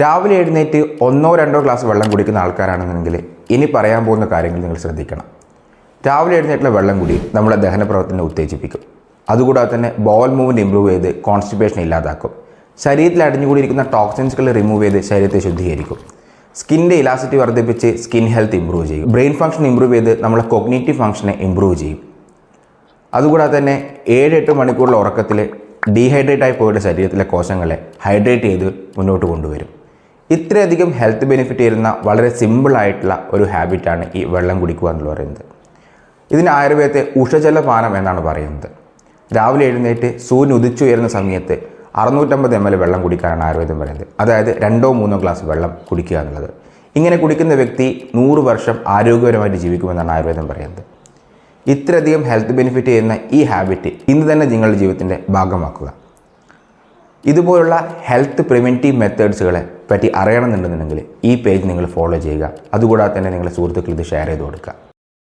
രാവിലെ എഴുന്നേറ്റ് ഒന്നോ രണ്ടോ ഗ്ലാസ് വെള്ളം കുടിക്കുന്ന ആൾക്കാരാണെന്നുണ്ടെങ്കിൽ ഇനി പറയാൻ പോകുന്ന കാര്യങ്ങൾ നിങ്ങൾ ശ്രദ്ധിക്കണം. രാവിലെ എഴുന്നേറ്റുള്ള വെള്ളം കൂടി നമ്മുടെ ദഹന പ്രവർത്തനം ഉത്തേജിപ്പിക്കും. അതുകൂടാതെ തന്നെ ബോവൽ മൂവ്മെൻറ്റ് ഇമ്പ്രൂവ് ചെയ്ത് കോൺസ്റ്റിപ്പേഷൻ ഇല്ലാതാക്കും. ശരീരത്തിൽ അടിഞ്ഞുകൂടിയിരിക്കുന്ന ടോക്സിൻസുകൾ റിമൂവ് ചെയ്ത് ശരീരത്തെ ശുദ്ധീകരിക്കും. സ്കിന്നിൻ്റെ ഇലാസിറ്റി വർദ്ധിപ്പിച്ച് സ്കിൻ ഹെൽത്ത് ഇമ്പ്രൂവ് ചെയ്യും. ബ്രെയിൻ ഫംഗ്ഷൻ ഇമ്പ്രൂവ് ചെയ്ത് നമ്മളെ കോഗ്നേറ്റീവ് ഫംഗ്ഷനെ ഇമ്പ്രൂവ് ചെയ്യും. അതുകൂടാതെ തന്നെ 7-8 മണിക്കൂറുള്ള ഉറക്കത്തിൽ ഡീഹൈഡ്രേറ്റ് ആയി പോയിട്ട് ശരീരത്തിലെ കോശങ്ങളെ ഹൈഡ്രേറ്റ് ചെയ്ത് മുന്നോട്ട് കൊണ്ടുവരും. ഇത്രയധികം ഹെൽത്ത് ബെനിഫിറ്റ് തരുന്ന വളരെ സിമ്പിളായിട്ടുള്ള ഒരു ഹാബിറ്റാണ് ഈ വെള്ളം കുടിക്കുക എന്ന് പറയുന്നത്. ഇതിന് ആയുർവേദത്തെ ഉഷജലപാനം എന്നാണ് പറയുന്നത്. രാവിലെ എഴുന്നേറ്റ് സൂര്യൻ ഉദിച്ചുയരുന്ന സമയത്ത് 650 ml വെള്ളം കുടിക്കാനാണ് ആയുർവേദം പറയുന്നത്. അതായത് 2-3 ഗ്ലാസ് വെള്ളം കുടിക്കുക എന്നുള്ളത്. ഇങ്ങനെ കുടിക്കുന്ന വ്യക്തി 100 വർഷം ആരോഗ്യപരമായിട്ട് ജീവിക്കുമെന്നാണ് ആയുർവേദം പറയുന്നത്. ഇത്രയധികം ഹെൽത്ത് ബെനിഫിറ്റ് ചെയ്യുന്ന ഈ ഹാബിറ്റ് ഇന്ന് തന്നെ നിങ്ങളുടെ ജീവിതത്തിൻ്റെ ഭാഗമാക്കുക. ഇതുപോലുള്ള ഹെൽത്ത് പ്രിവെൻറ്റീവ് മെത്തേഡ്സുകളെ പറ്റി അറിയണമെന്നുണ്ടെന്നുണ്ടെങ്കിൽ ഈ പേജ് നിങ്ങൾ ഫോളോ ചെയ്യുക. അതുകൂടാതെ തന്നെ നിങ്ങളുടെ സുഹൃത്തുക്കൾ ഇത് ഷെയർ ചെയ്ത് കൊടുക്കുക.